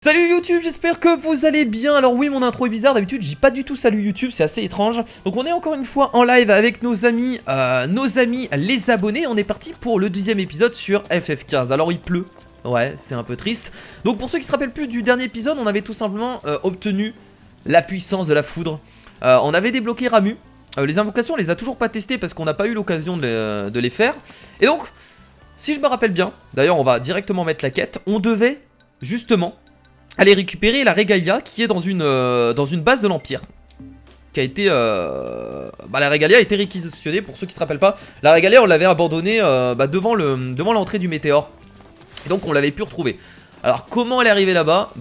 Salut YouTube, j'espère que vous allez bien. Alors oui, mon intro est bizarre, d'habitude je dis pas du tout salut YouTube, c'est assez étrange. Donc on est encore une fois en live avec nos amis les abonnés. On est parti pour le deuxième épisode sur FF15. Alors il pleut, ouais, c'est un peu triste. Donc pour ceux qui se rappellent plus du dernier épisode, on avait tout simplement obtenu la puissance de la foudre. On avait débloqué Ramuh. Les invocations on les a toujours pas testées parce qu'on n'a pas eu l'occasion de les faire. Et donc, si je me rappelle bien, d'ailleurs on va directement mettre la quête, on devait justement aller récupérer la Regalia qui est dans une base de l'Empire. Qui a été... la Regalia a été réquisitionnée, pour ceux qui se rappellent pas. La Regalia on l'avait abandonnée devant l'entrée du météore. Et donc on l'avait pu retrouver. Alors comment elle est arrivée là-bas?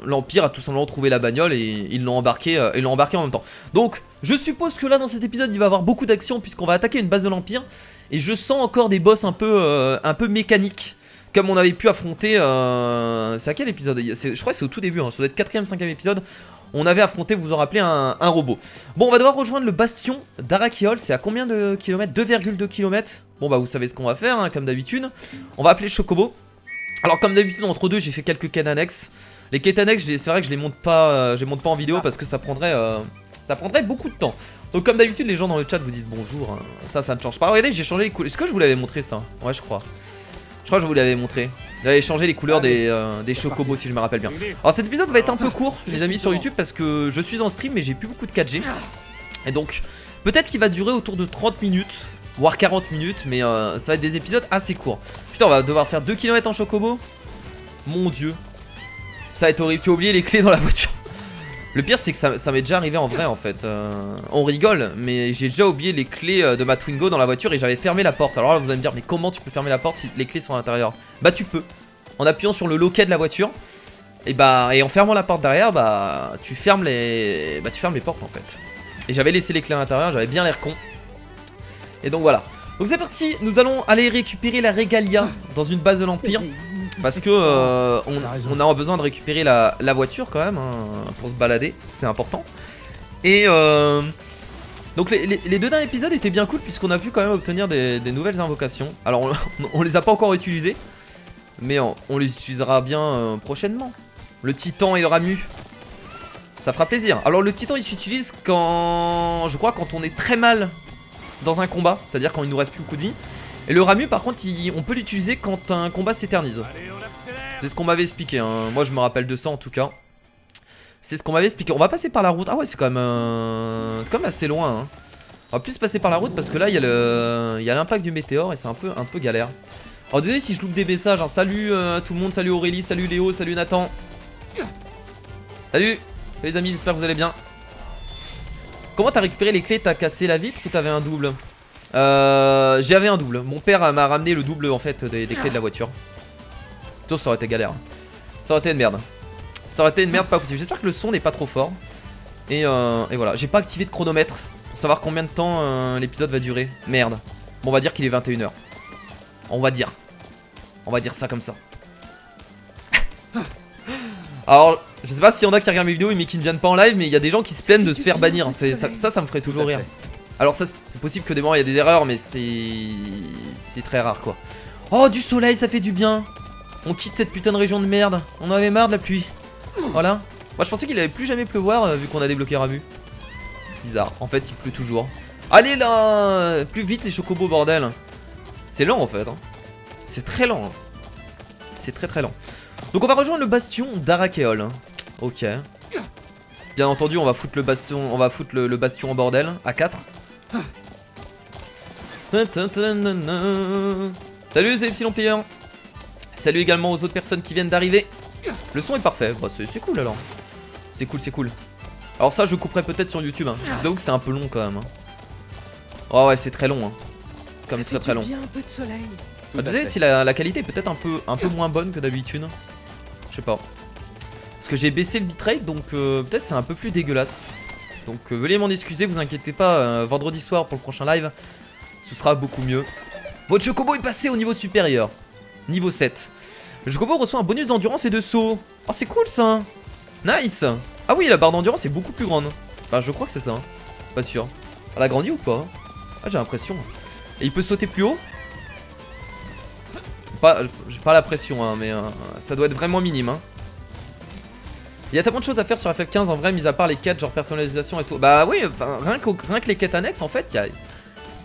L'Empire a tout simplement trouvé la bagnole et ils l'ont embarqué en même temps. Donc je suppose que là dans cet épisode il va y avoir beaucoup d'action puisqu'on va attaquer une base de l'Empire. Et je sens encore des boss un peu mécaniques. Comme on avait pu affronter, c'est à quel épisode? Je crois que c'est au tout début, hein, ça doit être 4ème, 5ème épisode. On avait affronté, vous vous en rappelez, un robot. Bon, on va devoir rejoindre le bastion d'Arakeol. C'est à combien de kilomètres? 2,2 km. Bon bah vous savez ce qu'on va faire, hein, comme d'habitude. On va appeler Chocobo. Alors comme d'habitude, entre deux, j'ai fait quelques quêtes annexes. Les quêtes annexes, c'est vrai que je les monte pas en vidéo parce que ça prendrait beaucoup de temps. Donc comme d'habitude, les gens dans le chat vous disent bonjour, hein. Ça ne change pas. Regardez, j'ai changé les couleurs. Est-ce que je vous l'avais montré ça? Ouais, je crois. Je crois que je vous l'avais montré. J'avais changé les couleurs des chocobos si je me rappelle bien. Alors cet épisode va être un peu court les amis sur YouTube parce que je suis en stream mais j'ai plus beaucoup de 4G. Et donc peut-être qu'il va durer autour de 30 minutes, voire 40 minutes, mais ça va être des épisodes assez courts. Putain, on va devoir faire 2 km en chocobo. Mon dieu. Ça va être horrible, tu as oublié les clés dans la voiture. Le pire c'est que ça m'est déjà arrivé en vrai en fait. On rigole mais j'ai déjà oublié les clés de ma Twingo dans la voiture et j'avais fermé la porte. Alors là vous allez me dire mais comment tu peux fermer la porte si les clés sont à l'intérieur? Bah tu peux. En appuyant sur le loquet de la voiture. Et en fermant la porte derrière tu fermes les portes en fait. Et j'avais laissé les clés à l'intérieur, j'avais bien l'air con. Et donc voilà. Donc c'est parti, nous allons aller récupérer la Regalia dans une base de l'Empire. Parce que on a besoin de récupérer la voiture quand même, hein, pour se balader, c'est important. Et donc les deux derniers épisodes étaient bien cool puisqu'on a pu quand même obtenir des nouvelles invocations. Alors on les a pas encore utilisées, mais on les utilisera bien prochainement. Le Titan et le Ramuh, ça fera plaisir. Alors le Titan il s'utilise quand, je crois, quand on est très mal dans un combat, c'est-à-dire quand il nous reste plus beaucoup de vie. Et le Ramuh par contre on peut l'utiliser quand un combat s'éternise. C'est ce qu'on m'avait expliqué, hein. Moi je me rappelle de ça en tout cas. C'est ce qu'on m'avait expliqué. On va passer par la route. Ah ouais, c'est quand même assez loin, hein. On va plus passer par la route parce que là il y a l'impact du météore et c'est un peu galère. Alors désolé si je loupe des messages, hein. Salut tout le monde, salut Aurélie, salut Léo, salut Nathan. Salut les amis, j'espère que vous allez bien. Comment t'as récupéré les clés? T'as cassé la vitre ou t'avais un double? J'avais un double. Mon père m'a ramené le double en fait des clés de la voiture. Tout ça aurait été galère. Ça aurait été une merde. Ça aurait été une merde pas possible. J'espère que le son n'est pas trop fort. Et voilà. J'ai pas activé de chronomètre pour savoir combien de temps l'épisode va durer. Merde. Bon, on va dire qu'il est 21h. On va dire ça comme ça. Alors, je sais pas s'il y en a qui regardent mes vidéos mais qui ne viennent pas en live, mais il y a des gens qui se plaignent de se faire bannir. Ça me ferait toujours rire. Alors ça c'est possible que des moments il y a des erreurs mais c'est très rare quoi. Oh du soleil, ça fait du bien. On quitte cette putain de région de merde. On en avait marre de la pluie. Voilà. Moi je pensais qu'il allait plus jamais pleuvoir vu qu'on a débloqué Ramuh. Bizarre, en fait il pleut toujours. Allez là, plus vite les chocobos bordel. C'est lent en fait, hein. C'est très lent, hein. C'est très lent. Donc on va rejoindre le bastion d'Arakeol, hein. Ok. Bien entendu on va foutre le bastion en bordel à 4. Salut c'est Epsilon Player. Salut également aux autres personnes qui viennent d'arriver. Le son est parfait, bah, c'est cool alors. C'est cool. Alors ça je couperai peut-être sur YouTube, hein. Je vous avoue que c'est un peu long quand même, hein. Oh ouais c'est très long, hein. C'est comme très long. Bah, tu sais si la qualité est peut-être un peu moins bonne que d'habitude. Je sais pas. Parce que j'ai baissé le bitrate donc peut-être c'est un peu plus dégueulasse. Donc veuillez m'en excuser, vous inquiétez pas, vendredi soir pour le prochain live, ce sera beaucoup mieux. Votre chocobo est passé au niveau supérieur, niveau 7. Le chocobo reçoit un bonus d'endurance et de saut. Oh c'est cool ça. Nice. Ah oui la barre d'endurance est beaucoup plus grande. Enfin je crois que c'est ça, hein. Pas sûr. Elle a grandi ou pas? Ah j'ai l'impression. Et il peut sauter plus haut? J'ai pas la pression hein, mais ça doit être vraiment minime hein. Il y a tellement de choses à faire sur FF15 en vrai, mis à part les quêtes, genre personnalisation et tout. Bah oui, rien que les quêtes annexes, en fait,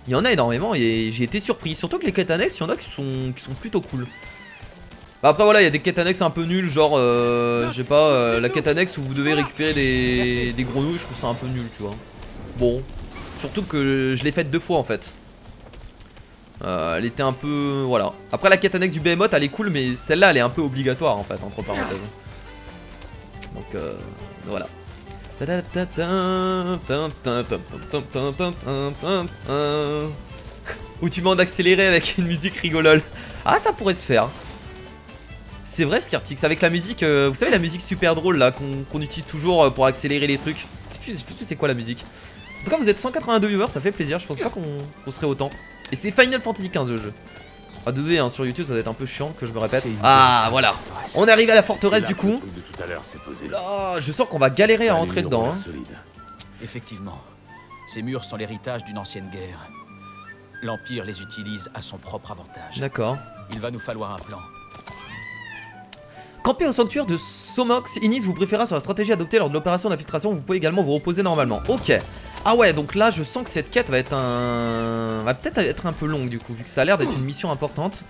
il y en a énormément et j'ai été surpris. Surtout que les quêtes annexes, il y en a qui sont plutôt cool. Bah après voilà, il y a des quêtes annexes un peu nulles, genre je sais pas, la quête annexe où vous devez récupérer des grenouilles, je trouve ça un peu nul, tu vois. Bon, surtout que je l'ai faite 2 fois en fait. Elle était un peu... voilà. Après la quête annexe du Behemoth elle est cool, mais celle-là elle est un peu obligatoire en fait, entre parenthèses. Donc voilà. Ou tu m'en accéléré avec une musique rigolole. Ah, ça pourrait se faire. C'est vrai, Scartix, avec la musique, vous savez la musique super drôle là qu'on utilise toujours pour accélérer les trucs. Je sais plus c'est quoi la musique. En tout cas vous êtes 182 viewers, ça fait plaisir, je pense pas qu'on serait autant. Et c'est Final Fantasy XV le jeu. Ah désolé hein, sur YouTube ça va être un peu chiant que je me répète. Ah voilà, on est arrivé à la forteresse du coup. Là, je sens qu'on va galérer à rentrer dedans hein. Effectivement, ces murs sont l'héritage d'une ancienne guerre. L'Empire les utilise à son propre avantage. D'accord. Il va nous falloir un plan. Camper au sanctuaire de Somox, Inis vous préférera sur la stratégie adoptée lors de l'opération d'infiltration, vous pouvez également vous reposer normalement. Ok. Ah ouais, donc là je sens que cette quête va être va peut-être être un peu longue du coup, vu que ça a l'air d'être une mission importante.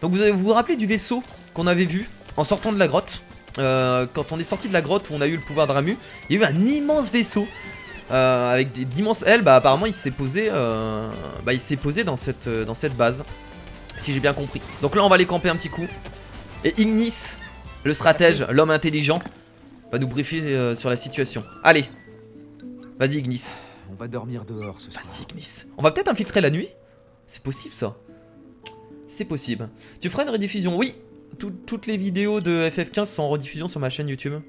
Donc vous vous rappelez du vaisseau qu'on avait vu en sortant de la grotte. Quand on est sorti de la grotte où on a eu le pouvoir de Ramuh, il y a eu un immense vaisseau avec d'immenses ailes. Bah apparemment il s'est posé, dans cette base, si j'ai bien compris. Donc là on va aller camper un petit coup. Et Ignis, le stratège, l'homme intelligent, va nous briefer sur la situation. Allez, vas-y Ignis. On va dormir dehors ce soir. Vas-y Ignis. On va peut-être infiltrer la nuit. C'est possible ça. C'est possible. Tu feras une rediffusion? Oui. Toutes les vidéos de FF15 sont en rediffusion sur ma chaîne YouTube.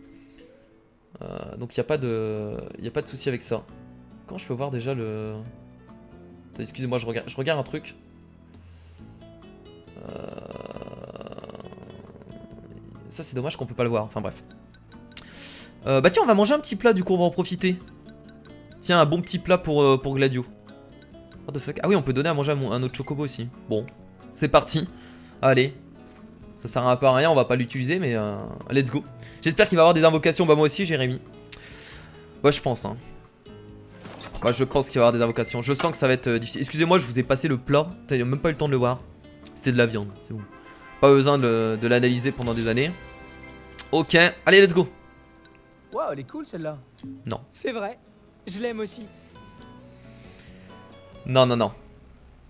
Donc il n'y a pas de souci avec ça. Quand je peux voir déjà le... Excusez-moi, je regarde un truc. Ça c'est dommage qu'on peut pas le voir, enfin bref. Bah tiens, on va manger un petit plat du coup, on va en profiter. Tiens, un bon petit plat pour Gladio. What the fuck? Ah oui, on peut donner à manger à un autre chocobo aussi. Bon, c'est parti. Allez. Ça sert un peu à rien, on va pas l'utiliser, mais let's go. J'espère qu'il va y avoir des invocations, bah moi aussi Jérémy. Bah je pense hein. Bah je pense qu'il va y avoir des invocations. Je sens que ça va être difficile. Excusez-moi, je vous ai passé le plat. T'as même pas eu le temps de le voir. C'était de la viande, c'est bon. Pas besoin de l'analyser pendant des années. Ok, allez let's go. Waouh, elle est cool celle-là. Non. C'est vrai, je l'aime aussi. Non, non, non.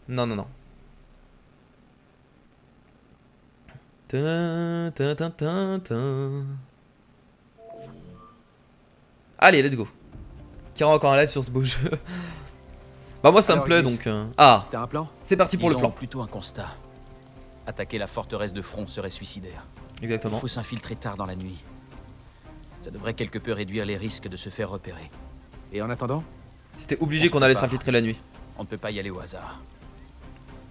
Non, non, non. Allez, let's go. Qui aura encore un live sur ce beau jeu. Bah moi ça alors, me plaît Ignis, donc... Ah, t'as un plan? c'est parti pour le plan. Plutôt un constat. Attaquer la forteresse de front serait suicidaire. Exactement. Il faut s'infiltrer tard dans la nuit. Ça devrait quelque peu réduire les risques de se faire repérer. Et en attendant? C'était obligé qu'on allait s'infiltrer la nuit. On ne peut pas y aller au hasard.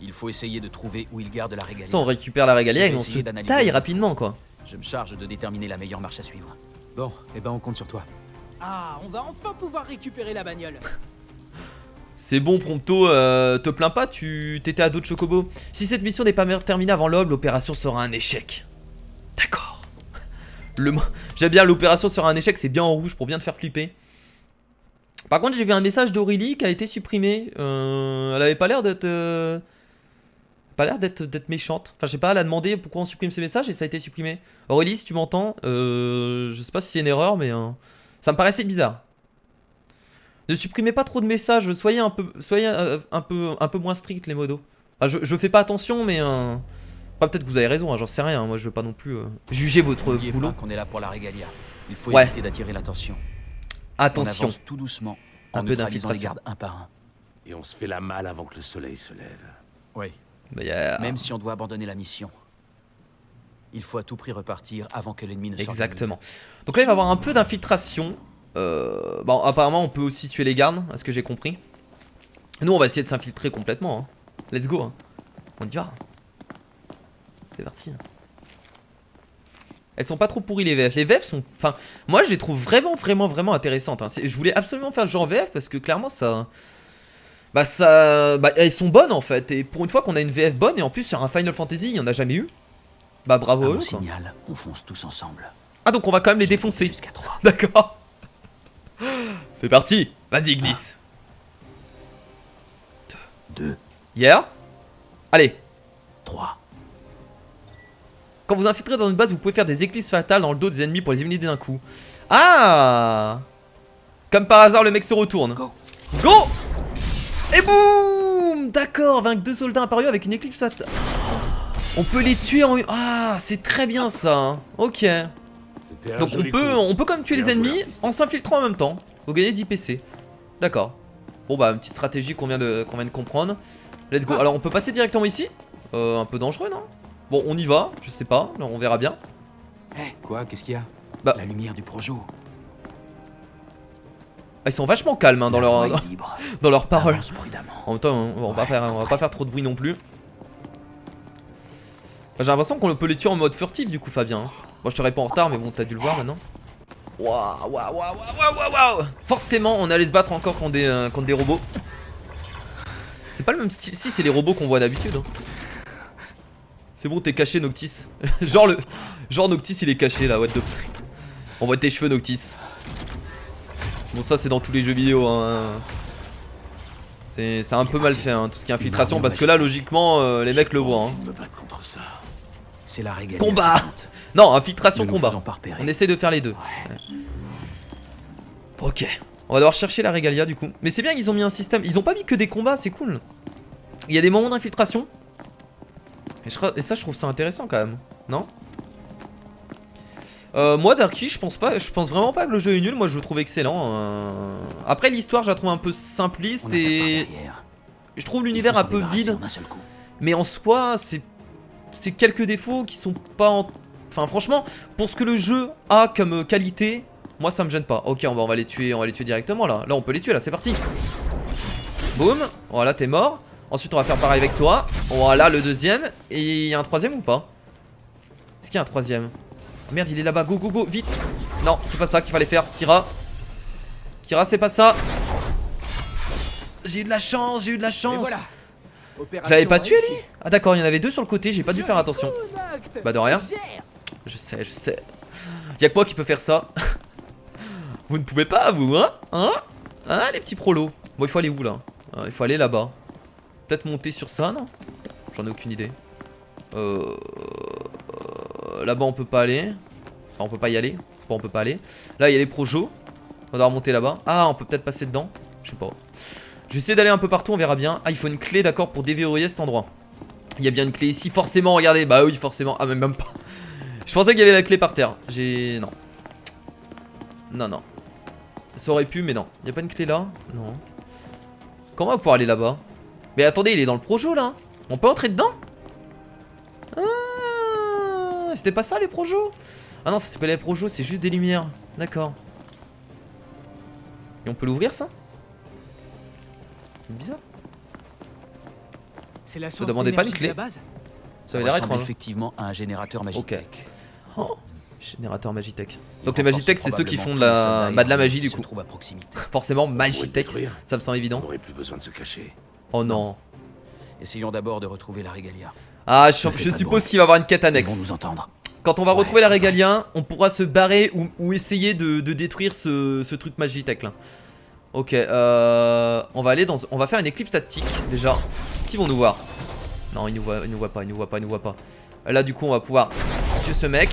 Il faut essayer de trouver où il garde la régalia. Ça on récupère la régalia et on se Essayer d'analyser taille le rapidement quoi. Je me charge de déterminer la meilleure marche à suivre. Bon, et ben on compte sur toi. Ah, on va enfin pouvoir récupérer la bagnole. C'est bon Prompto, te plains pas, tu t'étais à dos de Chocobo. Si cette mission n'est pas terminée avant l'aube, l'opération sera un échec. D'accord. J'aime bien l'opération sera un échec, c'est bien en rouge pour bien te faire flipper. Par contre j'ai vu un message d'Aurélie qui a été supprimé. Elle avait pas l'air d'être... d'être méchante. Enfin je sais pas, elle a demandé pourquoi on supprime ces messages et ça a été supprimé. Aurélie si tu m'entends, je sais pas si c'est une erreur mais ça me paraissait bizarre. Ne supprimez pas trop de messages, soyez un peu moins strict les modos. Enfin, je fais pas attention mais enfin, peut-être que vous avez raison, hein, j'en sais rien, moi je veux pas non plus juger votre N'oubliez boulot. pas qu'on est là pour la régalia. Il faut Ouais. éviter d'attirer l'attention. Attention. On avance tout doucement Un en peu neutralisant les d'infiltration. gardes un par un. Et on se fait la malle avant que le soleil se lève. Oui. Bah, y a... Même si on doit abandonner la mission. Il faut à tout prix repartir avant que l'ennemi ne s'organise. Exactement. Donc là il va y avoir un peu d'infiltration. Bon apparemment on peut aussi tuer les gardes, à ce que j'ai compris. Nous on va essayer de s'infiltrer complètement hein. Let's go hein. On y va. C'est parti. Elles sont pas trop pourries les VF. Les VF sont... Enfin moi je les trouve vraiment intéressantes hein. Je voulais absolument faire le genre VF parce que clairement ça... Bah elles sont bonnes en fait. Et pour une fois qu'on a une VF bonne et en plus sur un Final Fantasy il y en a jamais eu. Bah bravo À eux, mon quoi. signal, on fonce tous ensemble. Ah donc on va quand même les défoncer. Jusqu'à 3. D'accord. C'est parti. Vas-y glisse. 2, Yeah. Allez. 3. Quand vous infiltrez dans une base, vous pouvez faire des éclipses fatales dans le dos des ennemis pour les éliminer d'un coup. Ah. Comme par hasard, le mec se retourne. Go. Go. Et boum. D'accord, vaincre 2 soldats impériaux avec une éclipse fatale. On peut les tuer en... Ah, c'est très bien ça, hein. Ok. C'était un Donc joli on peut quand même tuer Bien les joué, ennemis artiste. en s'infiltrant en même temps. Vous gagnez 10 PC. D'accord. Bon bah une petite stratégie qu'on vient de comprendre. Let's go. Alors on peut passer directement ici. Un peu dangereux non? Bon on y va, je sais pas, on verra bien. Quoi? Qu'est-ce qu'il y a? La lumière du projo. Ah, ils sont vachement calmes hein, dans La voie leur est libre. dans leurs paroles. Avance prudemment. En même temps on va pas faire trop de bruit non plus. J'ai l'impression qu'on peut les tuer en mode furtif du coup Fabien. Moi je serais pas en retard mais bon t'as dû le voir maintenant. Waouh, waouh, waouh, waouh, waouh. Forcément on allait se battre encore contre des robots. C'est pas le même style. Si c'est les robots qu'on voit d'habitude hein. C'est bon t'es caché Noctis. genre Noctis il est caché là, what the fuck. On voit tes cheveux Noctis. Bon ça c'est dans tous les jeux vidéo hein. C'est un peu mal fait hein, tout ce qui est infiltration parce que là logiquement les mecs le voient hein. Me battre contre ça. C'est la régalia. Combat. qui compte. Non infiltration Ne nous combat. faisons pas repérer. On essaie de faire les deux. Ok. On va devoir chercher la régalia du coup. Mais c'est bien qu'ils ont mis un système. Ils ont pas mis que des combats, c'est cool. Il y a des moments d'infiltration. Et ça je trouve ça intéressant quand même. Non? Moi Darky je pense vraiment pas que le jeu est nul. Moi je le trouve excellent. Après l'histoire je la trouve un peu simpliste On attaque par et derrière. je trouve Il l'univers faut un s'en peu débarrasser vide. en un seul coup. Mais en soi, c'est quelques défauts qui sont pas en... Enfin franchement, pour ce que le jeu a comme qualité, moi ça me gêne pas. Ok, on va les tuer directement là. Là on peut les tuer là, c'est parti. Boum, voilà t'es mort. Ensuite on va faire pareil avec toi. Voilà le deuxième. Et il y a un troisième ou pas? Est-ce qu'il y a un troisième? Merde il est là-bas, go go go, vite. Non, c'est pas ça qu'il fallait faire, Kira. Kira c'est pas ça. J'ai eu de la chance, j'ai eu de la chance. Je l'avais pas tué lui? Ah d'accord, il y en avait 2 sur le côté, j'ai pas dû faire attention. Bah de rien. Je sais. Y'a que moi qui peut faire ça. Vous ne pouvez pas vous hein? Hein les petits prolos. Bon il faut aller où là? Il faut aller là-bas. Peut-être monter sur ça non? J'en ai aucune idée. Là-bas on peut pas aller. Enfin, on peut pas y aller. Bon, on peut pas aller. Là il y a les projos. On va remonter là-bas. Ah on peut peut-être passer dedans. Je sais pas. Je vais essayer d'aller un peu partout, on verra bien. Ah il faut une clé d'accord pour déverrouiller cet endroit. Il y a bien une clé ici, forcément, regardez. Bah oui forcément, ah mais même pas. Je pensais qu'il y avait la clé par terre. Non. Non. Ça aurait pu mais non. Il y a pas une clé là? Non. Comment on va pouvoir aller là-bas? Mais attendez il est dans le projo là. On peut entrer dedans? Ah, c'était pas ça les projos? Ah non ça s'appelle les projos, c'est juste des lumières. D'accord. Et on peut l'ouvrir ça? C'est bizarre. C'est la Ça source demandait pas une d'énergie clé. de la base. Ça avait l'air ressemble étrange. effectivement à un générateur Magitech. Oh, générateur Magitech. Il Donc les renforce Magitech c'est ceux qui font de probablement tous les soldats de la magie qui du se coup. trouvent à proximité. Forcément Pour le Magitech, détruire, ça me semble on évident. n'aurait plus besoin de se cacher. Oh non. Essayons d'abord de retrouver la régalia. Ah Ne fais je pas de suppose bruit. qu'il va y avoir une quête Ils vont annexe. nous entendre. Quand on va Ouais. retrouver la régalia, on pourra se barrer ou essayer de détruire ce truc Magitech là. Ok, on va faire une éclipse tactique déjà. Est-ce qu'ils vont nous voir? Non, ils nous voient pas. Là du coup on va pouvoir tuer ce mec.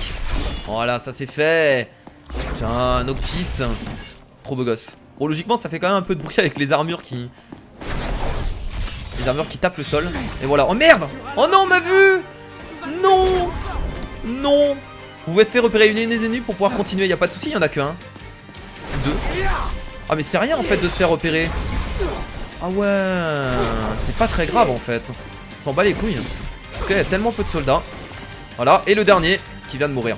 Voilà, ça c'est fait. Putain, Noctis. Trop beau gosse. Bon logiquement ça fait quand même un peu de bruit avec les armures qui... Les armures qui tapent le sol. Et voilà. Oh merde! Oh non, on m'a vu! Non! Non! Vous vous êtes fait repérer une ennemie pour pouvoir continuer, y a pas de souci, y en a que un. 2. Ah mais c'est rien en fait de se faire repérer. Ah ouais, c'est pas très grave en fait. On s'en bat les couilles. Ok, y a tellement peu de soldats. Voilà, et le dernier qui vient de mourir.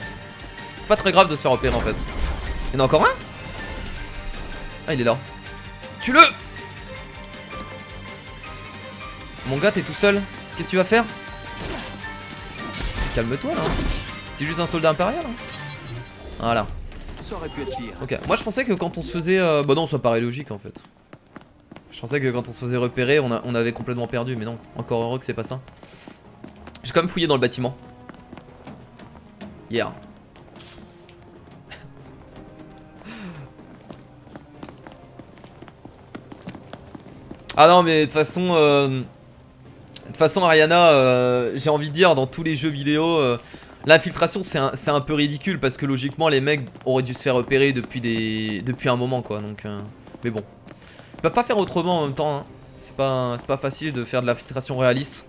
C'est pas très grave de se faire repérer en fait. Il y en a encore un? Ah il est là. Tue-le! Mon gars t'es tout seul. Qu'est-ce que tu vas faire? Calme-toi là. T'es juste un soldat impérial hein. Voilà. Ça aurait pu être pire. Ok, moi je pensais que quand on se faisait... Bah non, ça paraît logique en fait. Je pensais que quand on se faisait repérer, on avait complètement perdu, mais non. Encore heureux que c'est pas ça. J'ai quand même fouillé dans le bâtiment. Yeah. Ah non mais de toute façon Ariana, j'ai envie de dire dans tous les jeux vidéo, l'infiltration c'est un peu ridicule parce que logiquement les mecs auraient dû se faire repérer depuis un moment quoi. Donc mais bon, ils peuvent pas faire autrement en même temps. Hein. C'est pas facile de faire de l'infiltration réaliste.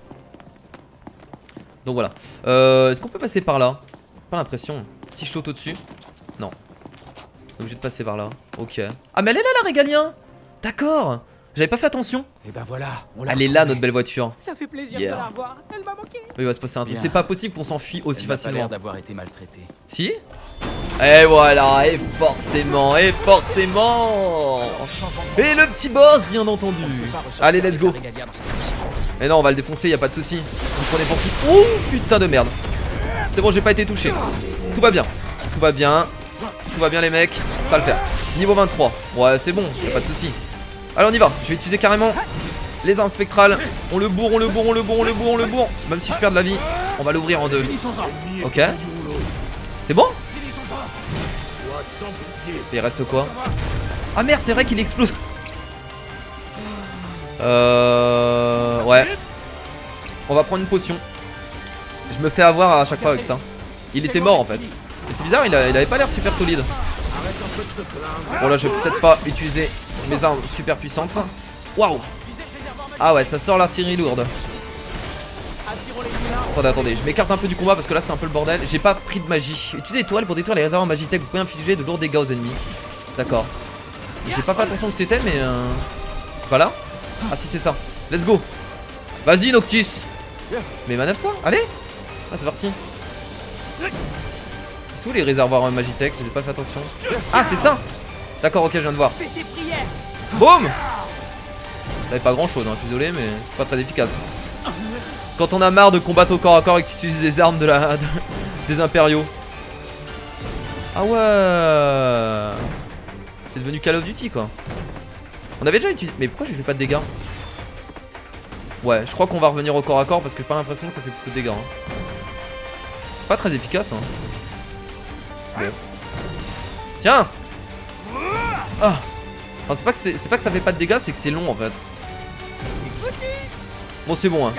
Donc voilà. Est-ce qu'on peut passer par là? Pas l'impression. Si je saute au-dessus? Non. Obligé de passer par là. Ok. Ah mais elle est là la Régalien. D'accord. J'avais pas fait attention. Et ben voilà, on l'a Elle est là retrouvée. notre belle voiture. Ça fait plaisir Yeah. de la revoir. Elle m'a manqué. Oui, il va se passer un truc. Bien. C'est pas possible qu'on s'enfuit aussi Elle n'a pas facilement. l'air d'avoir été maltraitée. Si? Et voilà, et forcément, et forcément. Et le petit boss, bien entendu. Allez, let's go. Mais non, on va le défoncer, y a pas de souci. Vous prenez pour qui? Ouh, putain de merde. C'est bon, j'ai pas été touché. Tout va bien. Tout va bien. Tout va bien, les mecs. Ça va le faire. Niveau 23. Ouais, c'est bon, y a pas de souci. Allez, on y va. Je vais utiliser carrément les armes spectrales. On le bourre, on le bourre, on le bourre, on le bourre, on le bourre. Même si je perds de la vie, on va l'ouvrir en deux. Ok. C'est bon? Sois sans pitié. Et il reste quoi? Ah merde, c'est vrai qu'il explose. Ouais. On va prendre une potion. Je me fais avoir à chaque fois avec ça. Il était mort en fait. Et c'est bizarre, il avait pas l'air super solide. Bon là je vais peut-être pas utiliser mes armes super puissantes. Waouh. Ah ouais, ça sort l'artillerie lourde. Attendez, je m'écarte un peu du combat parce que là c'est un peu le bordel. J'ai pas pris de magie. Utilisez étoile pour détruire les réservoirs Magitech. Vous pouvez infliger de lourds dégâts aux ennemis. D'accord. J'ai pas fait attention que c'était, mais c'est pas là. Ah si, c'est ça. Let's go. Vas-y Noctis. Mais manœuvre ça, allez. Ah c'est parti. Ils sont où les réservoirs Magitech? Je les ai pas fait attention. Ah c'est ça. D'accord, ok, je viens de voir. Fais tes prières. Boum. Ça fait pas grand chose, hein, je suis désolé, mais c'est pas très efficace. Quand on a marre de combattre au corps à corps et que tu utilises des armes des impériaux. Ah ouais. C'est devenu Call of Duty quoi. On avait déjà utilisé. Mais pourquoi je fais pas de dégâts? Ouais, je crois qu'on va revenir au corps à corps parce que j'ai pas l'impression que ça fait beaucoup de dégâts. Hein. Pas très efficace. Hein. Bon. Tiens. Ah. Enfin, c'est pas que ça fait pas de dégâts, c'est que c'est long en fait. Bon, c'est bon. Hein.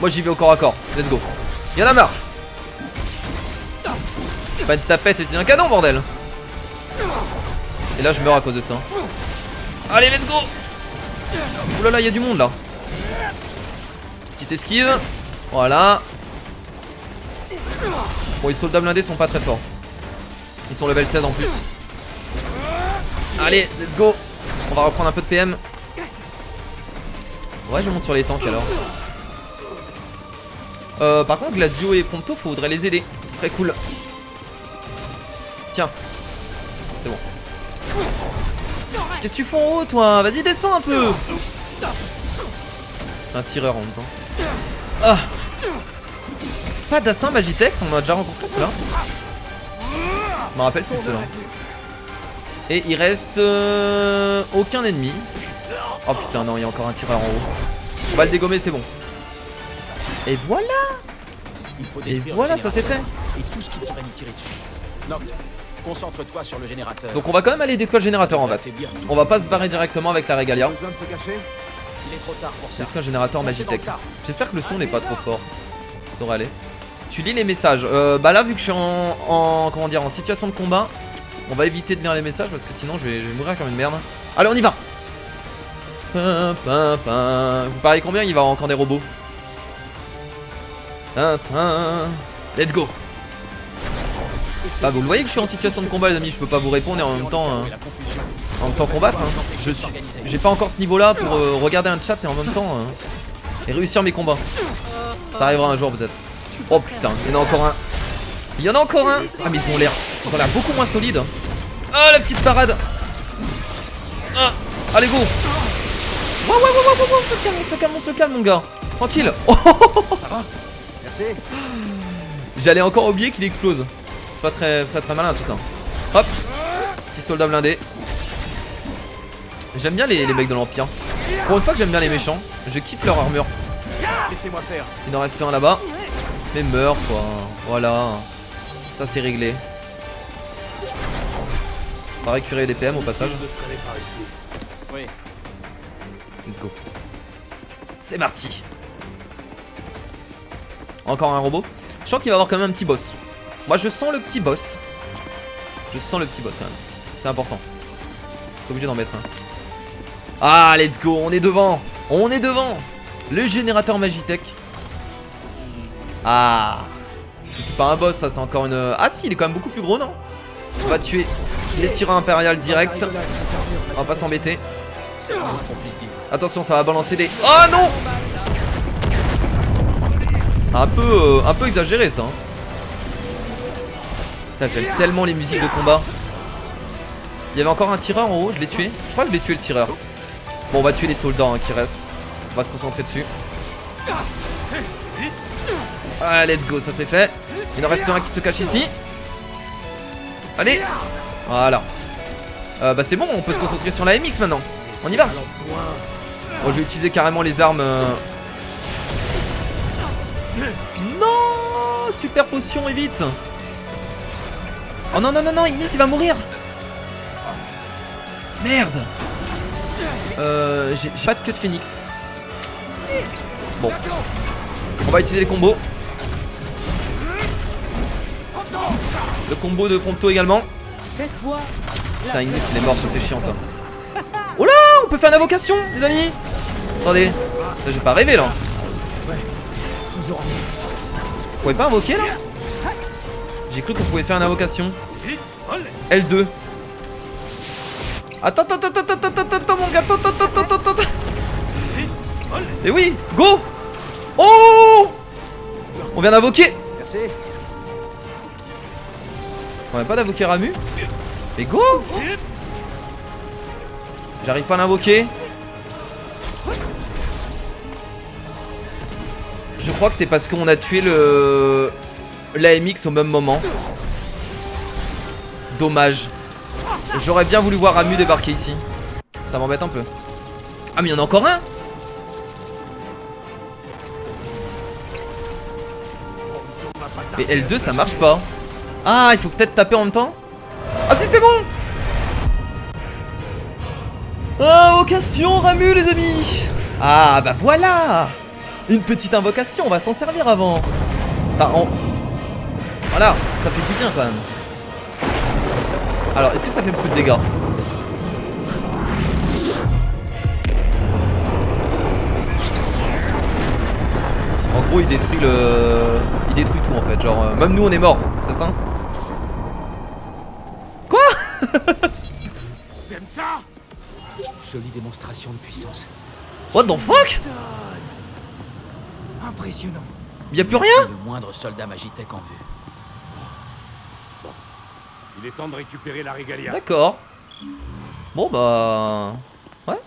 Moi j'y vais au corps à corps. Let's go. Y'en a marre. Pas une tapette, c'est un canon, bordel. Et là, je meurs à cause de ça. Allez, let's go. Ouh là là, il y a du monde là. Petite esquive. Voilà. Bon, les soldats blindés sont pas très forts. Ils sont level 16 en plus. Allez, let's go. On va reprendre un peu de PM. Ouais, je monte sur les tanks alors. Par contre, Gladio et Prompto, faudrait les aider. Ce serait cool. Tiens. C'est bon. Qu'est-ce que tu fais en haut, toi? Vas-y, descends un peu. C'est un tireur en même temps. Ah. Spadassin Magitech, on a déjà rencontré cela. Je me rappelle plus de cela. Et il reste aucun ennemi. Oh putain, non, il y a encore un tireur en haut. On va le dégommer, c'est bon. Et voilà. Et voilà, ça c'est fait. Et tout ce qui pourrait nous tirer dessus. Noct, concentre-toi sur le générateur. Donc on va quand même aller détruire le générateur en fait. On va pas se barrer directement avec la Regalia. Besoin de se cacher? Il est trop tard pour ça. Détruire un générateur Magitech. J'espère que le son n'est pas trop fort. Ça devrait aller. Tu lis les messages. Bah là, vu que je suis comment dire, en situation de combat, on va éviter de lire les messages parce que sinon je vais mourir comme une merde. Allez, on y va. Vous pariez combien il va y avoir encore des robots? Let's go. Ah, vous le voyez que je suis en situation de combat les amis, je peux pas vous répondre et en même temps combattre hein. J'ai pas encore ce niveau là pour regarder un chat et en même temps et réussir mes combats. Ça arrivera un jour peut-être. Oh putain, il y en a encore un. Il y en a encore un. Ah mais ils ont l'air beaucoup moins solides. Ah la petite parade. Ah, allez go. Ouais, on se calme mon gars. Tranquille. Oh, Ça va? Merci. j'allais encore oublier qu'il explose. C'est pas très malin tout ça. Hop. Petit soldat blindé. J'aime bien les mecs de l'Empire. Pour une fois que j'aime bien les méchants, je kiffe leur armure. Laissez-moi faire. Il en reste un là-bas. Mais meurs quoi. Voilà. Ça c'est réglé. On va récupérer des PM au passage. De traîner par ici. Oui. Let's go. C'est parti. Encore un robot. Je sens qu'il va y avoir quand même un petit boss. Moi je sens le petit boss. Je sens le petit boss quand même. C'est important. C'est obligé d'en mettre un. Ah, let's go, on est devant. On est devant. Le générateur Magitech. Ah. C'est pas un boss, ça, c'est encore une... Ah si, il est quand même beaucoup plus gros, non? On va tuer les tyrans impériales direct. On va pas s'embêter. Attention, ça va balancer des... Oh non! Un peu exagéré, ça. J'aime tellement les musiques de combat. Il y avait encore un tireur en haut, je l'ai tué. Je crois que je l'ai tué le tireur. Bon, on va tuer les soldats hein, qui restent. On va se concentrer dessus. Ah, let's go, ça c'est fait. Il en reste un qui se cache ici. Allez. Voilà. Bah c'est bon, on peut se concentrer sur la MX maintenant. On y va. Bon, je vais utiliser carrément les armes. Non. Super potion et vite. Oh non, non, non, non, Ignis il va mourir. Merde. J'ai pas de queue de phénix. Bon. On va utiliser les combos. Le combo de Prompto également. Cette fois. Putain, Ignis il est mort, ça c'est chiant ça. Oh là, on peut faire une invocation, les amis. Attendez. Je vais pas rêver là. Vous pouvez pas invoquer là? J'ai cru qu'on pouvait faire une invocation. L2. Attends, mon gars, attends. Et oui, go. Oh, on vient d'invoquer. Merci. On vient pas d'invoquer Ramu. Mais go. J'arrive pas à l'invoquer. Je crois que c'est parce qu'on a tué l'AMX au même moment. Dommage. J'aurais bien voulu voir Ramu débarquer ici. Ça m'embête un peu. Ah mais il y en a encore un. Mais L2 ça marche pas. Ah, il faut peut-être taper en même temps. Ah si, c'est bon. Invocation Ramu les amis. Ah bah voilà. Une petite invocation, on va s'en servir avant. Enfin, voilà, ça fait du bien quand même. Alors, est-ce que ça fait beaucoup de dégâts? En gros, il détruit tout en fait. Genre, même nous on est morts, c'est ça? Quoi? T'aimes ça? Jolie démonstration de puissance. What the fuck? Impressionnant. Y'a plus rien? Le moindre soldat Magitech en vue. Il est temps de récupérer la régalia. D'accord. Bon bah... Ouais.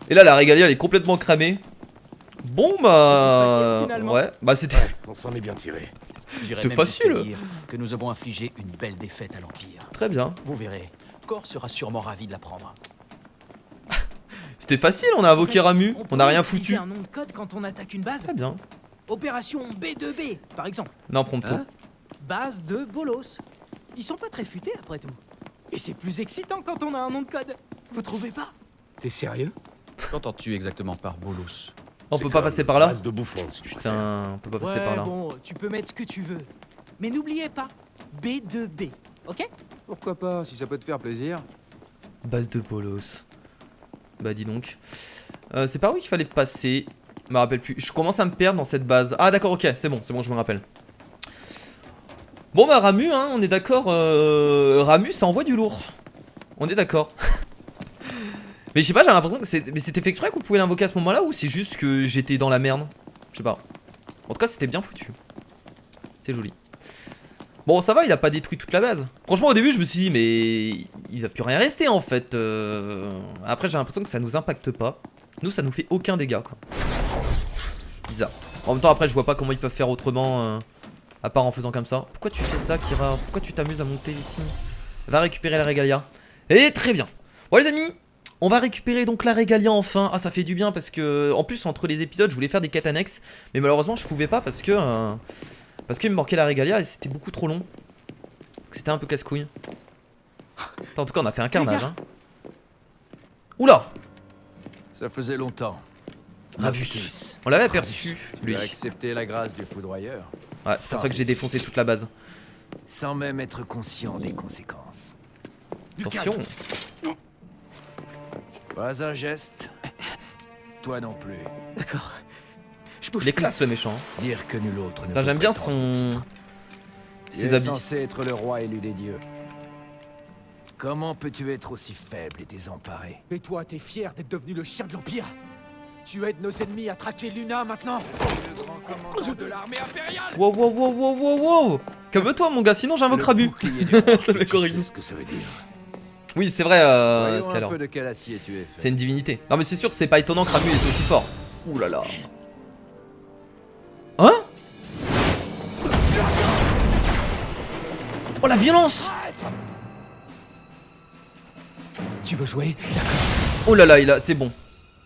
Et là la régalia elle est complètement cramée. Bon bah... C'était facile, finalement. Ouais, bah c'était... Ouais, on s'en est bien tiré. J'irais C'était même facile. jusqu'à dire que nous avons infligé une belle défaite à l'Empire. Très bien. Vous verrez, Cor sera sûrement ravi de l'apprendre. C'était facile, on a invoqué Ramu, on a rien foutu. Un nom de code quand on attaque une base. Très bien. Opération B2B, par exemple. Non, Prompto. Hein? Base de Bolos. Ils sont pas très futés après tout. Et c'est plus excitant quand on a un nom de code. Vous trouvez pas? T'es sérieux? Qu'entends-tu exactement par bolos? On peut pas passer par là? Base de bouffon, si tu préfères. Putain, on peut pas passer Ouais, par là. bon, tu peux mettre ce que tu veux. Mais n'oubliez pas, B2B, ok? Pourquoi pas, si ça peut te faire plaisir. Base de Bolos. Bah dis donc. C'est par où il fallait passer? Je me rappelle plus. Je commence à me perdre dans cette base. Ah d'accord, ok, c'est bon, je me rappelle. Bon bah Ramu, hein, on est d'accord. Ramu, ça envoie du lourd. On est d'accord. Mais je sais pas, j'ai l'impression que c'était fait exprès qu'on pouvait l'invoquer à ce moment-là, ou c'est juste que j'étais dans la merde? Je sais pas. En tout cas, c'était bien foutu. C'est joli. Bon, ça va, il a pas détruit toute la base. Franchement, au début, je me suis dit, mais il va plus rien rester en fait. Après, j'ai l'impression que ça nous impacte pas. Nous, ça nous fait aucun dégât, quoi. Bizarre. En même temps, après, je vois pas comment ils peuvent faire autrement, à part en faisant comme ça. Pourquoi tu fais ça, Kira? Pourquoi tu t'amuses à monter ici? Va récupérer la régalia. Et très bien. Bon, les amis, on va récupérer donc la régalia enfin. Ah, ça fait du bien parce que, en plus, entre les épisodes, je voulais faire des quêtes annexes, mais malheureusement, je pouvais pas parce que qu'il me manquait la régalia et c'était beaucoup trop long. C'était un peu casse-couille. En tout cas, on a fait un carnage, hein. Oula! Ça faisait longtemps. Ravus. On l'avait aperçu, Tu lui. as accepté la grâce du foudroyeur. Ouais, c'est pour ça que j'ai défoncé toute la base. Sans même être conscient des conséquences. Attention. Pas un geste. Toi non plus. D'accord. Je bouge Il est plus. classe le méchant. Dire que nul autre ne Putain, peut j'aime bien prétendre au son... titre. Tu ses es habits. censé être le roi élu des dieux. Comment peux-tu être aussi faible et désemparé? Et toi, t'es fier d'être devenu le chien de l'Empire? Tu aides nos ennemis à traquer Luna maintenant? Le grand commandant de l'armée impériale. Wow, wow, wow, wow, wow, wow. Calme-toi, mon gars, sinon j'invoque Le Rabu. bouclier du roi. Ça fait Tu horrible. sais ce que ça veut dire. Oui, c'est vrai, Voyons un Skylar. peu de quel acier tu es fait. C'est une divinité. Non, mais c'est sûr que c'est pas étonnant que Ramu est aussi fort. Ouh là là. Hein? Oh la violence! Tu veux jouer? Oh là là, c'est bon.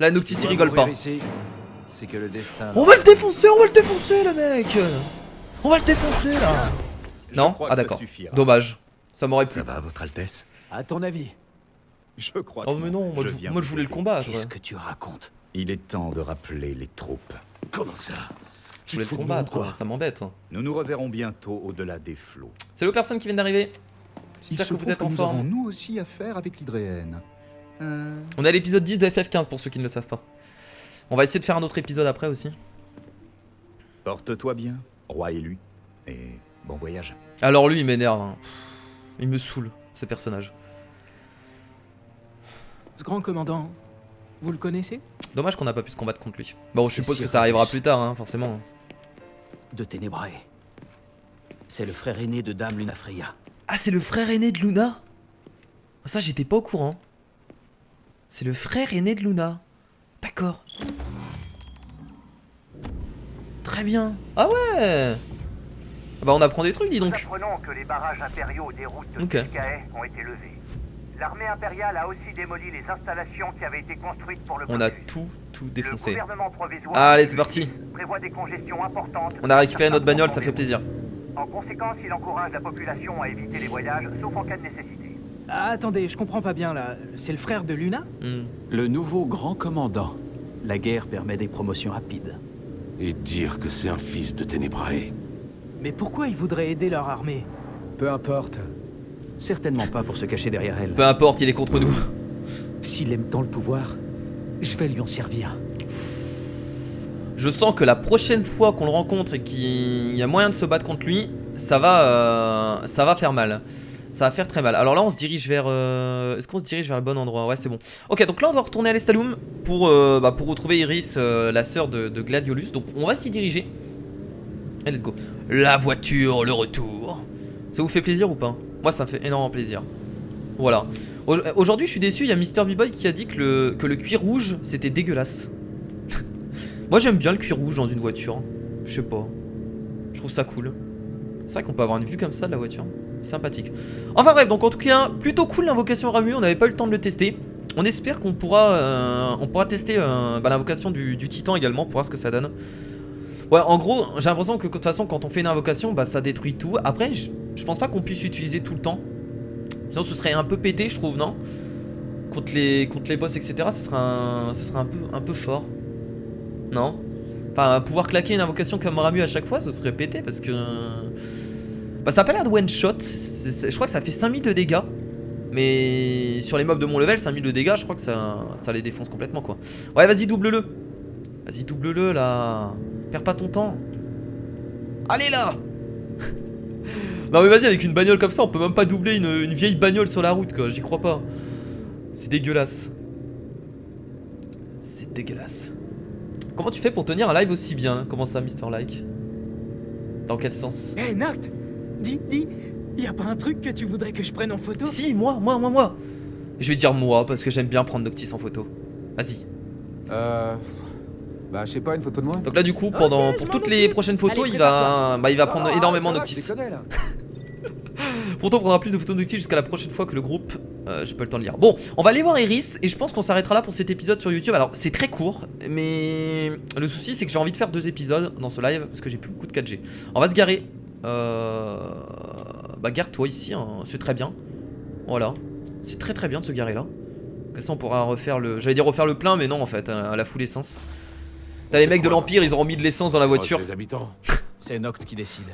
Là, Noctis il rigole pas. Ici, c'est que le destin. On va le défoncer, le mec! On va le défoncer là! Non? Ah d'accord. Dommage. Ça m'aurait plu. Ça va, Votre Altesse? À ton avis? Je crois Oh que mais non, moi viens je vous voulais le aider. combattre. Qu'est-ce que tu racontes? Il est temps de rappeler les troupes. Comment ça? Je voulais le combattre, ça m'embête. Nous nous reverrons bientôt au-delà des flots. Salut aux personnes qui viennent d'arriver. Il J'espère se que vous trouve êtes en nous avons forme. nous aussi affaire avec l'hydréenne. On est à l'épisode 10 de FF15 pour ceux qui ne le savent pas. On va essayer de faire un autre épisode après aussi. Porte-toi bien, roi élu. Et bon voyage. Alors lui il m'énerve. Hein. Il me saoule, ce personnage. Ce grand commandant, vous le connaissez? Dommage qu'on n'a pas pu se combattre contre lui. Bon, je C'est suppose que sûr, ça arrivera Ramus. plus tard, hein, forcément. De Ténébrae. C'est le frère aîné de Dame Lunafreya. Ah, c'est le frère aîné de Luna? Ça, j'étais pas au courant. C'est le frère aîné de Luna. D'accord. Très bien. Ah ouais. Ah bah on apprend des trucs, dis Nous donc. apprenons que les barrages impériaux des routes de Ok. Tulkae ont été levés. L'armée impériale a aussi démoli les installations qui avaient été construites pour le On a blocus. tout Le défoncé. gouvernement provisoire Allez, c'est parti. prévoit des congestions importantes. On a récupéré notre bagnole, ça fait plaisir. En conséquence, il encourage la population à éviter les voyages, sauf en cas de nécessité. Ah, attendez, je comprends pas bien là. C'est le frère de Luna? Hmm. Le nouveau grand commandant. La guerre permet des promotions rapides. Et dire que c'est un fils de Ténébrae. Mais pourquoi ils voudraient aider leur armée? Peu importe. Certainement pas pour se cacher derrière elle. Peu importe, il est contre nous. S'il aime tant le pouvoir, je vais lui en servir. Je sens que la prochaine fois qu'on le rencontre et qu'il y a moyen de se battre contre lui, ça va faire mal. Ça va faire très mal. Alors là, on se dirige vers... Est-ce qu'on se dirige vers le bon endroit? Ouais, c'est bon. Ok, donc là, on doit retourner à l'Estalum pour retrouver Iris, la sœur de Gladiolus. Donc on va s'y diriger. Allez, let's go. La voiture, le retour. Ça vous fait plaisir ou pas? Moi, ça me fait énormément plaisir. Voilà. Aujourd'hui, je suis déçu. Il y a Mr. B-Boy qui a dit que le cuir rouge, c'était dégueulasse. Moi, j'aime bien le cuir rouge dans une voiture. Je sais pas. Je trouve ça cool. C'est vrai qu'on peut avoir une vue comme ça de la voiture. Sympathique. Enfin bref, donc en tout cas, plutôt cool l'invocation Ramu. On n'avait pas eu le temps de le tester. On espère qu'on pourra tester l'invocation du titan également pour voir ce que ça donne. Ouais, en gros, j'ai l'impression que de toute façon, quand on fait une invocation, bah ça détruit tout. Après, je pense pas qu'on puisse l'utiliser tout le temps. Sinon, ce serait un peu pété, je trouve, non? Contre les boss, etc. Ce serait un peu fort. Non? Enfin, pouvoir claquer une invocation comme Ramu à chaque fois, ce serait pété parce que... Bah ça a pas l'air de one shot, je crois que ça fait 5000 de dégâts. Mais sur les mobs de mon level, 5000 de dégâts, je crois que ça les défonce complètement quoi. Ouais, vas-y, double-le. Vas-y, double-le là. Perds pas ton temps. Allez là. Non mais vas-y, avec une bagnole comme ça, on peut même pas doubler une vieille bagnole sur la route quoi, j'y crois pas. C'est dégueulasse. C'est dégueulasse. Comment tu fais pour tenir un live aussi bien? Comment ça, Mr. Like? Dans quel sens? Hé, Noct! Dis, y a pas un truc que tu voudrais que je prenne en photo? Si, moi. Je vais dire moi parce que j'aime bien prendre Noctis en photo. Vas-y. Bah, je sais pas, une photo de moi. Donc là, du coup, pour toutes les prochaines photos, Allez, il va prendre énormément ça va, Noctis. je déconne, là. Pourtant, on prendra plus de photos de Noctis jusqu'à la prochaine fois que le groupe. J'ai pas le temps de lire. Bon, on va aller voir Iris et je pense qu'on s'arrêtera là pour cet épisode sur YouTube. Alors, c'est très court, mais le souci, c'est que j'ai envie de faire 2 épisodes dans ce live parce que j'ai plus beaucoup de 4G. On va se garer. Bah, gare-toi ici, hein. C'est très bien. Voilà. C'est très bien de se garer là. Comme ça on pourra refaire le... J'allais dire refaire le plein mais non en fait, à la full essence. T'as les mecs de l'Empire, ils auront mis de l'essence dans la voiture. Les habitants. C'est Noct qui décide.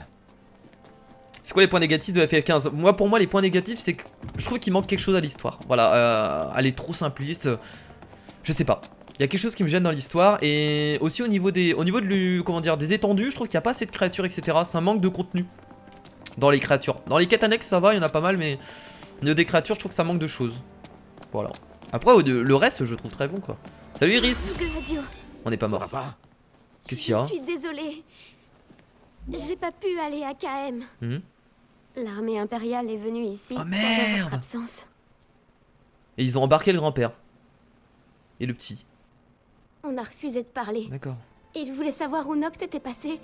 C'est quoi les points négatifs de FF15? Moi pour moi les points négatifs c'est que je trouve qu'il manque quelque chose à l'histoire. Voilà, elle est trop simpliste. Je sais pas. Il y a quelque chose qui me gêne dans l'histoire et aussi au niveau des comment dire, des étendues, je trouve qu'il n'y a pas assez de créatures etc. C'est un manque de contenu dans les créatures. Dans les quêtes annexes ça va, il y en a pas mal mais au niveau des créatures je trouve que ça manque de choses. Voilà. Après le reste je trouve très bon quoi. Salut Iris. Gladio. On n'est pas mort. Qu'est-ce qu'il y a? Je suis désolée. J'ai pas pu aller à KM. L'armée impériale est venue ici Oh pendant merde! votre absence. Et ils ont embarqué le grand-père. Et le petit. On a refusé de parler. D'accord. Ils voulaient savoir où Noct était passé.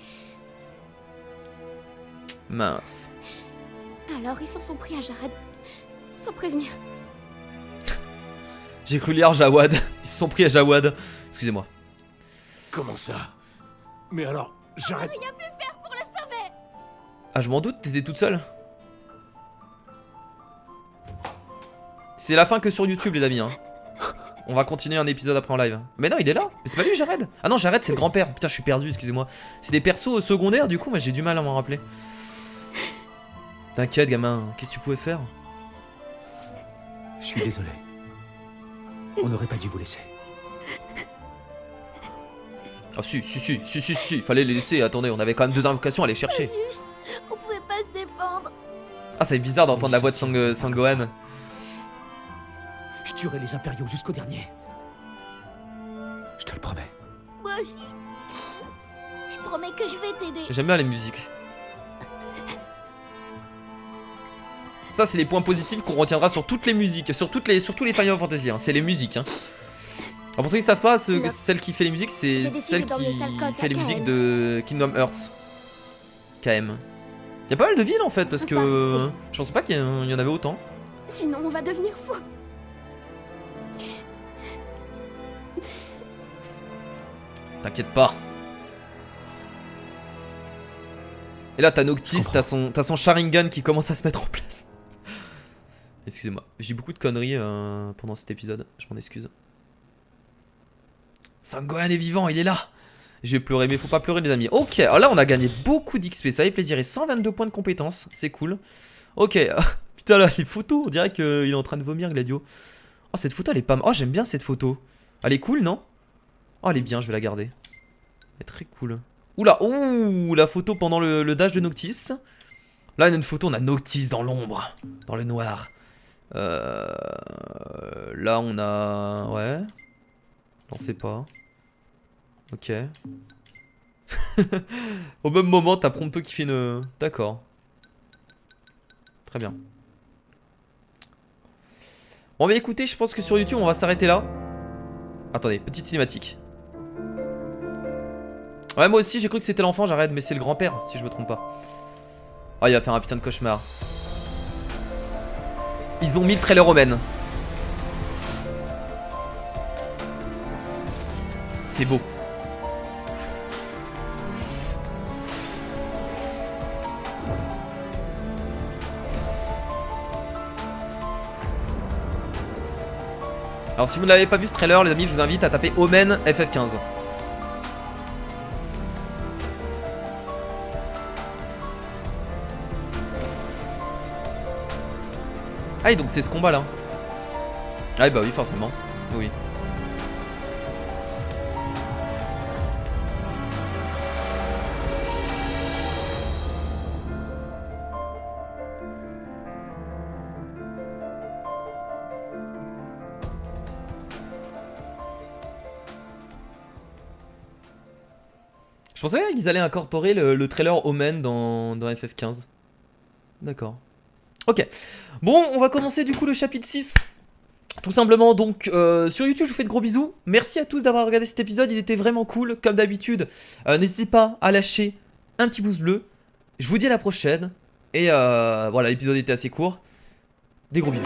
Mince. Alors ils s'en sont pris à Jared. Sans prévenir. J'ai cru lire Jawad. Ils se sont pris à Jawad. Excusez-moi. Comment ça? Mais alors, j'arrête. Rien pu faire pour le sauver. Ah je m'en doute, t'étais toute seule. C'est la fin que sur YouTube les amis hein. On va continuer un épisode après en live. Mais non il est là. Mais c'est pas lui Jared. Ah non Jared c'est le grand-père. Putain je suis perdu excusez-moi. C'est des persos secondaires du coup moi j'ai du mal à m'en rappeler. T'inquiète gamin, qu'est-ce que tu pouvais faire? Je suis désolé. On n'aurait pas dû vous laisser. Ah si, fallait les laisser, attendez, on avait quand même 2 invocations à aller chercher. Juste, on pouvait pas se défendre. Ah c'est bizarre d'entendre la voix de Sangohan. Je tuerai les impériaux jusqu'au dernier. Je te le promets. Moi aussi. Je promets que je vais t'aider. J'aime bien les musiques. Ça c'est les points positifs qu'on retiendra sur toutes les musiques, sur tous les Final Fantasy, hein. C'est les musiques hein. Alors pour ceux qui savent pas, celle qui fait les musiques c'est celle qui fait les musiques de Kingdom Hearts. KM. Il y a pas mal de villes en fait parce que je pensais pas qu'il y en avait autant. Sinon on va devenir fou. T'inquiète pas. Et là t'as Noctis, t'as son Sharingan qui commence à se mettre en place. Excusez-moi, j'ai dit beaucoup de conneries pendant cet épisode, je m'en excuse. Sangohan est vivant, il est là. Je vais pleurer, mais faut pas pleurer les amis. Ok, alors là on a gagné beaucoup d'XP, ça fait plaisir. Et 122 points de compétences, c'est cool. Ok, putain là les photos, on dirait qu'il est en train de vomir Gladio. Oh cette photo elle est pas mal, oh j'aime bien cette photo. Elle est cool non? Oh elle est bien, je vais la garder. Elle est très cool. Oula, ouh, la photo pendant le dash de Noctis. Là on a une photo, on a Noctis dans l'ombre, dans le noir. Là on a... Ouais. J'en sais pas. Ok. Au même moment, t'as Prompto qui fait une... D'accord. Très bien. Bon bah écoutez, je pense que sur YouTube on va s'arrêter là. Attendez, petite cinématique. Ouais moi aussi j'ai cru que c'était l'enfant, j'arrête, mais c'est le grand-père si je me trompe pas. Oh il va faire un putain de cauchemar. Ils ont mis le trailer Omen. C'est beau. Alors si vous ne l'avez pas vu ce trailer les amis, je vous invite à taper Omen FF15. Ah et donc c'est ce combat là. Ah bah oui forcément. Oui. Je pensais qu'ils allaient incorporer le trailer Omen dans FF15. D'accord. Ok. Bon, on va commencer du coup le chapitre 6. Tout simplement, donc, sur YouTube, je vous fais de gros bisous. Merci à tous d'avoir regardé cet épisode, il était vraiment cool. Comme d'habitude, n'hésitez pas à lâcher un petit pouce bleu. Je vous dis à la prochaine. Et voilà, l'épisode était assez court. Des gros bisous.